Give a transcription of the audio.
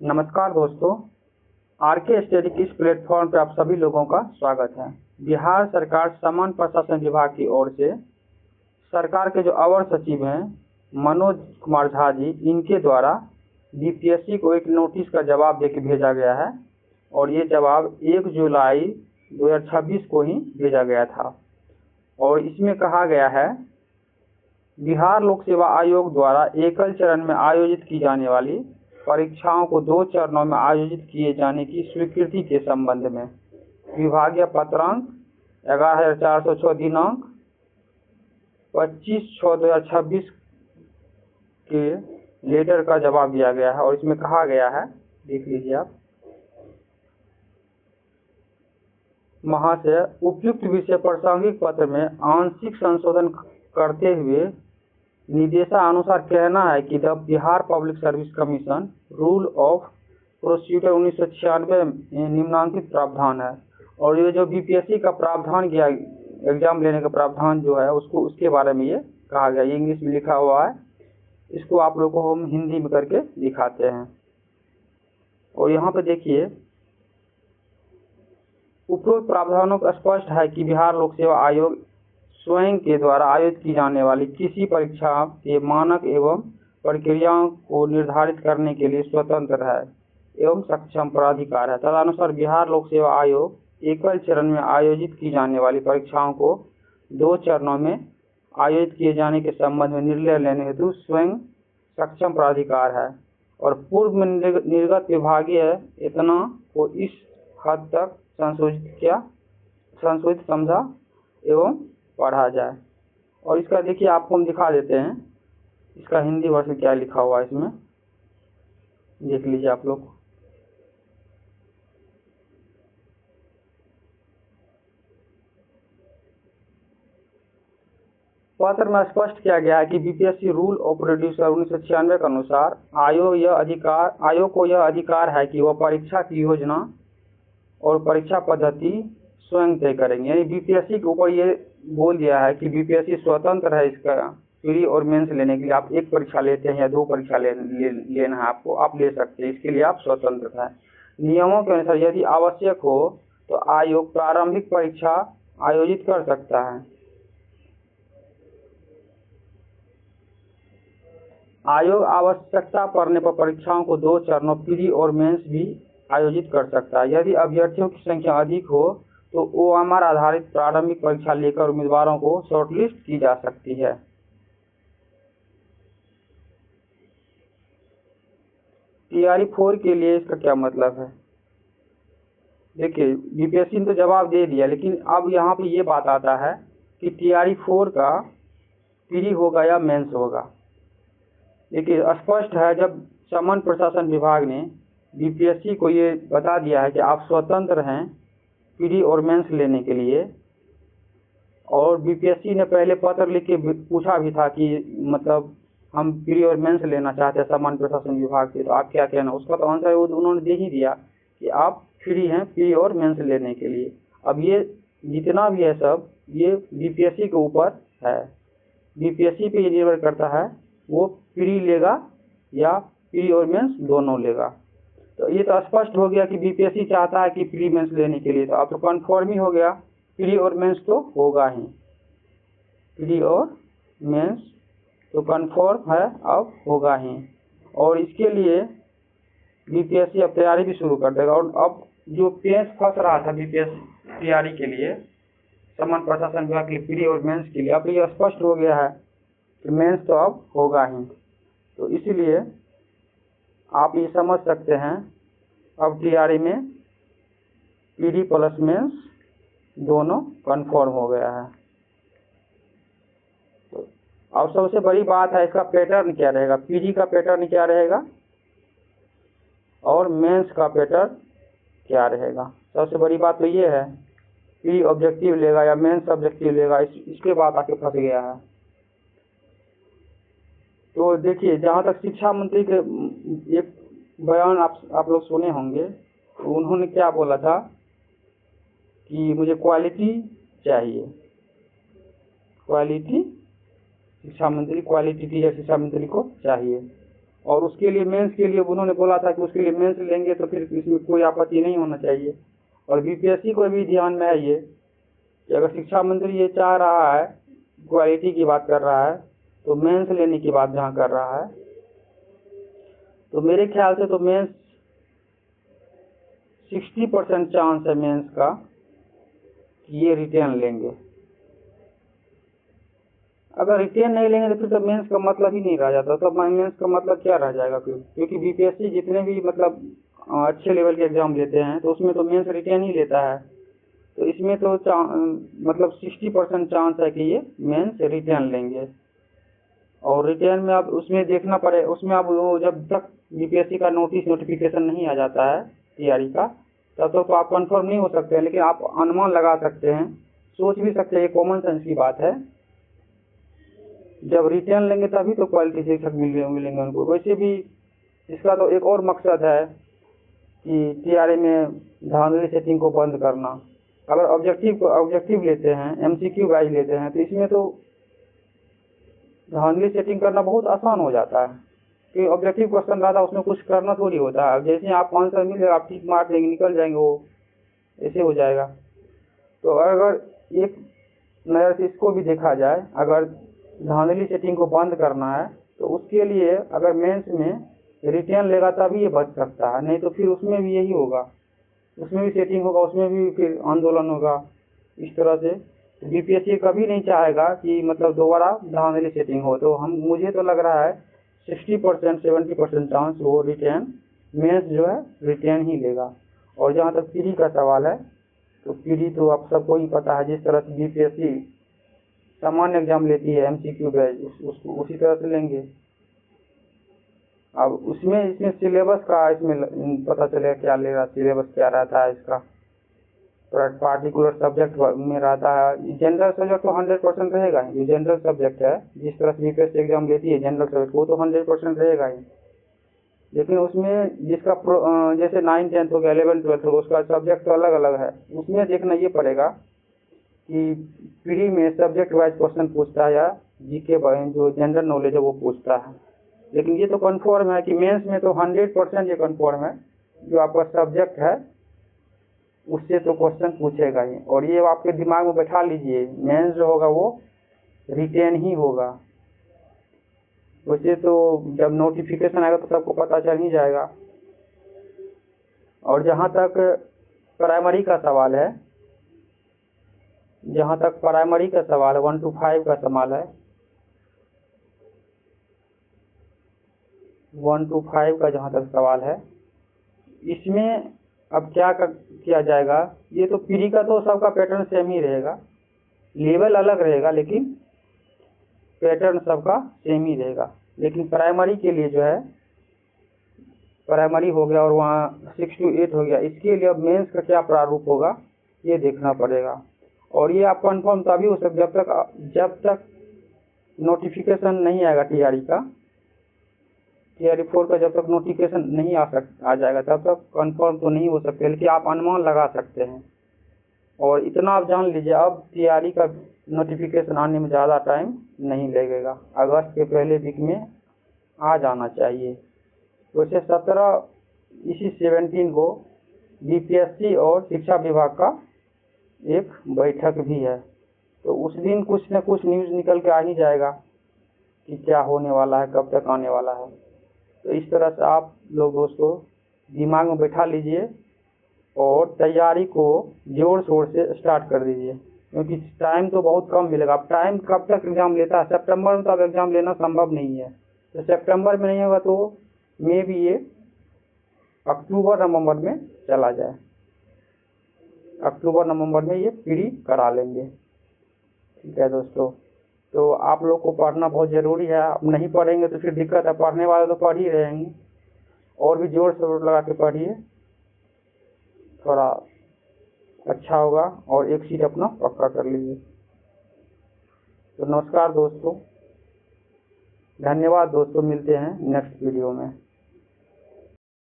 नमस्कार दोस्तों, R K study की इस प्लेटफॉर्म पर आप सभी लोगों का स्वागत है। बिहार सरकार सामान्य प्रशासन विभाग की ओर से सरकार के जो अवर सचिव हैं मनोज कुमार झा जी, इनके द्वारा बीपीएससी को एक नोटिस का जवाब देके भेजा गया है और ये जवाब 1 जुलाई 2026 को ही भेजा गया था। और इसमें कहा गया है, बिहार लोक सेवा आयोग द्वारा एकल चरण में आयोजित की जाने वाली परीक्षाओं को 2 चरणों में आयोजित किए जाने की स्वीकृति के संबंध में विभागीय पत्रांक 11,406 दिनांक 25/6/2026 के लेटर का जवाब दिया गया है। और इसमें कहा गया है, देख लीजिए आप, महाशय, उपयुक्त विषय प्रासंगिक पत्र में आंशिक संशोधन करते हुए निर्देशानुसार कहना है कि the Bihar public service commission rule of procedure 1996 में निम्नांकित प्रावधान है। और ये जो बीपीएससी का प्रावधान किया, एग्जाम लेने का प्रावधान जो है, उसको उसके बारे में ये कहा गया। ये इंग्लिश में लिखा हुआ है, इसको आप लोगों को हम हिंदी में करके दिखाते हैं। और यहाँ पे देखिए, उपरोक्त प्रावधानों का स्पष्ट है कि बिहार लोक सेवा आयोग स्वयं के द्वारा आयोजित की जाने वाली किसी परीक्षा के मानक एवं प्रक्रियाओं को निर्धारित करने के लिए स्वतंत्र है एवं सक्षम प्राधिकार है। तदनुसार बिहार लोक सेवा आयोग एकल चरण में आयोजित की जाने वाली परीक्षाओं को 2 चरणों में आयोजित किए जाने के संबंध में निर्णय लेने हेतु स्वयं सक्षम प्राधिकार है। और पूर्व में निर्गत विभागीय इतना को इस हद तक संशोधित समझा एवं पढ़ा जाए। और इसका देखिए, आपको हम दिखा देते हैं, इसका हिंदी वर्षन क्या लिखा हुआ है, इसमें देख लीजिए आप लोग। पत्र में स्पष्ट किया गया है कि बीपीएससी रूल ऑफ प्रोड्यूसर 1996 के अनुसार आयोग को यह अधिकार है कि वह परीक्षा की योजना और परीक्षा पद्धति स्वयं तय करेंगे। यानी बीपीएससी के ऊपर ये बोल दिया है कि बीपीएससी स्वतंत्र है इसका प्री और मेंस लेने के लिए। आप एक परीक्षा लेते हैं या 2 परीक्षा लेना है आपको, आप ले सकते हैं, इसके लिए आप स्वतंत्र हैं। नियमों के अनुसार यदि आवश्यक हो तो आयोग प्रारंभिक परीक्षा आयोजित कर सकता है। आयोग आवश्यकता पड़ने पर परीक्षाओं को 2 चरणों प्री और मेंस भी आयोजित कर सकता है। यदि अभ्यर्थियों की संख्या अधिक हो तो ओएमआर आधारित प्रारंभिक परीक्षा लेकर उम्मीदवारों को शॉर्टलिस्ट की जा सकती है। टीआरई 4 के लिए इसका क्या मतलब है? देखिए, बीपीएससी ने तो जवाब दे दिया, लेकिन अब यहाँ पे ये बात आता है कि टीआरई 4 का प्री होगा या मेंस होगा। देखिए, स्पष्ट है, जब सामान्य प्रशासन विभाग ने बीपीएससी को ये बता दिया है कि आप स्वतंत्र हैं प्री और मेंस लेने के लिए, और बीपीएससी ने पहले पत्र लिख के पूछा भी था कि मतलब हम प्री और मेंस लेना चाहते हैं सामान्य प्रशासन विभाग से, तो आप क्या कहना। उसका तो आंसर उन्होंने दे ही दिया कि आप फ्री हैं प्री और मेंस लेने के लिए। अब ये जितना भी है सब, ये बीपीएससी के ऊपर है, बीपीएससी पे ये निर्भर करता है वो प्री लेगा या प्री और मेंस दोनों लेगा। तो ये तो स्पष्ट हो गया कि बीपीएससी चाहता है कि प्री मेंस लेने के लिए, तो अब तो कन्फर्म ही हो गया, प्री और मेंस तो होगा ही, प्री और मेंस तो कन्फर्म है, अब होगा ही। और इसके लिए बीपीएससी अब तैयारी भी शुरू कर देगा। और अब जो पेच फंस रहा था बीपीएससी तैयारी के लिए, सामान्य प्रशासन विभाग के लिए प्री और मेंस के लिए, अब ये स्पष्ट हो गया है कि मेंस तो अब होगा ही। तो इसीलिए आप ये समझ सकते हैं, अब टीआरई में प्री प्लस मेंस दोनों कन्फर्म हो गया है। तो अब सबसे बड़ी बात है, इसका पैटर्न क्या रहेगा, प्री का पैटर्न क्या रहेगा और मेंस का पैटर्न क्या रहेगा। सबसे बड़ी बात तो ये है, प्री ऑब्जेक्टिव लेगा या मेंस ऑब्जेक्टिव लेगा, इसके बाद आके फंस गया है। तो देखिए, जहाँ तक शिक्षा मंत्री के एक बयान आप लोग सुने होंगे, तो उन्होंने क्या बोला था कि मुझे क्वालिटी चाहिए, क्वालिटी शिक्षा मंत्री, क्वालिटी टीचर शिक्षा मंत्री को चाहिए। और उसके लिए मेंस के लिए उन्होंने बोला था कि उसके लिए मेंस लेंगे तो फिर इसमें कोई आपत्ति नहीं होना चाहिए। और बीपीएससी को भी ध्यान में है ये कि अगर शिक्षा मंत्री ये चाह रहा है, क्वालिटी की बात कर रहा है, तो मेंस लेने की बात जहाँ कर रहा है, तो मेरे ख्याल से तो मेंस 60% चांस है मेंस का कि ये रिटेन लेंगे। अगर रिटेन नहीं लेंगे तो फिर तो मेंस का मतलब ही नहीं रह जाता, तो मेंस का मतलब क्या रह जाएगा फिर, क्योंकि बीपीएससी जितने भी मतलब अच्छे लेवल के एग्जाम लेते हैं तो उसमें तो मेंस रिटेन ही लेता है। तो इसमें तो मतलब 60% चांस है कि ये मेंस रिटेन लेंगे। और रिटेन में आप उसमें देखना पड़े, उसमें आप वो जब तक बीपीएससी का नोटिफिकेशन नहीं आ जाता है टीआरई का, तब तक तो आप कंफर्म नहीं हो सकते हैं, लेकिन आप अनुमान लगा सकते हैं, सोच भी सकते हैं। ये कॉमन सेंस की बात है। जब रिटेन लेंगे तभी तो क्वालिटी शिक्षक मिलेंगे उनको। वैसे भी इसका तो एक और मकसद है कि टीआरई में धांधली सेटिंग को बंद करना। अगर ऑब्जेक्टिव लेते हैं, एमसीक्यू वाइज लेते हैं, तो इसमें तो धांधली सेटिंग करना बहुत आसान हो जाता है कि ऑब्जेक्टिव क्वेश्चन रहा था, उसमें कुछ करना थोड़ी होता है। जैसे आप आंसर मिल जाएगा, आप ठीक मार देंगे, निकल जाएंगे, वो ऐसे हो जाएगा। तो अगर एक नज़र से इसको भी देखा जाए, अगर धांधली सेटिंग को बंद करना है तो उसके लिए अगर मेंस में रिटेन लेगा तभी ये बच सकता है, नहीं तो फिर उसमें भी यही होगा, उसमें भी सेटिंग होगा, उसमें भी फिर आंदोलन होगा। इस तरह से बीपीएससी कभी नहीं चाहेगा कि मतलब दोबारा धांधली सेटिंग हो। तो मुझे तो लग रहा है 60% 70% चांस वो रिटेन मेंस जो है रिटेन ही लेगा। और जहाँ तक पीडी का सवाल है, तो पीडी तो आप सबको ही पता है, जिस तरह से बीपीएससी सामान्य एग्जाम लेती है एमसीक्यू बेस्ड, उसको उसी तरह से लेंगे। अब इसमें सिलेबस का इसमें पता चलेगा क्या लेगा, सिलेबस क्या रहता है इसका, पार्टिकुलर सब्जेक्ट में रहता है। जनरल सब्जेक्ट तो 100% रहेगा ही, जो जनरल सब्जेक्ट है, जिस तरह से बीपीएससी एग्जाम लेती है जनरल सब्जेक्ट, वो तो 100% रहेगा ही। लेकिन उसमें जिसका जैसे 9, 10 हो गया, 11, 12 हो, उसका सब्जेक्ट तो अलग अलग है। उसमें देखना ये पड़ेगा कि पीडी में सब्जेक्ट वाइज क्वेश्चन पूछता है या जीके जो जनरल नॉलेज है वो पूछता है। लेकिन ये तो कन्फर्म है कि मेंस में तो 100% ये कन्फर्म है, जो आपका सब्जेक्ट है उससे तो क्वेश्चन पूछेगा ही। और ये आपके दिमाग में बैठा लीजिए, मेंस जो होगा वो रिटेन ही होगा। वैसे तो जब नोटिफिकेशन आएगा तो सबको पता चल ही जाएगा। और जहाँ तक प्राइमरी का सवाल है, 1 to 5 का सवाल है, 1 to 5 का जहाँ तक सवाल है, इसमें अब क्या किया जाएगा। ये तो पीडी का तो सबका पैटर्न सेम ही रहेगा, लेवल अलग रहेगा लेकिन पैटर्न सबका सेम ही रहेगा। लेकिन प्राइमरी के लिए जो है, प्राइमरी हो गया और वहाँ 6 to 8 हो गया, इसके लिए अब मेंस का क्या प्रारूप होगा ये देखना पड़ेगा। और ये आप कंफर्म तभी हो सकता जब तक नोटिफिकेशन नहीं आएगा टीआरई 4 का, जब तक नोटिफिकेशन नहीं आ जाएगा तब तक कंफर्म तो नहीं हो सकते, लेकिन आप अनुमान लगा सकते हैं। और इतना आप जान लीजिए, अब टीआरई का नोटिफिकेशन आने में ज़्यादा टाइम नहीं लगेगा, अगस्त के पहले वीक में आ जाना चाहिए। वैसे 17 को बीपीएससी और शिक्षा विभाग का एक बैठक भी है, तो उस दिन कुछ न कुछ न्यूज़ निकल के आ ही जाएगा कि क्या होने वाला है, कब तक आने वाला है। तो इस तरह से आप लोग दोस्तों दिमाग में बैठा लीजिए और तैयारी को जोर शोर से स्टार्ट कर दीजिए, क्योंकि टाइम तो बहुत कम मिलेगा। अब टाइम कब तक एग्ज़ाम लेता है, सितंबर में तो अब एग्ज़ाम लेना संभव नहीं है। तो सितंबर में नहीं होगा तो मे भी ये अक्टूबर नवंबर में चला जाए, अक्टूबर नवंबर में ये पीडी करा लेंगे। ठीक है दोस्तों, तो आप लोग को पढ़ना बहुत ज़रूरी है। आप नहीं पढ़ेंगे तो फिर दिक्कत है, पढ़ने वाले तो पढ़ ही रहेंगे, और भी जोर शोर लगा के पढ़िए, थोड़ा अच्छा होगा और एक सीट अपना पक्का कर लीजिए। तो नमस्कार दोस्तों, धन्यवाद दोस्तों, मिलते हैं नेक्स्ट वीडियो में।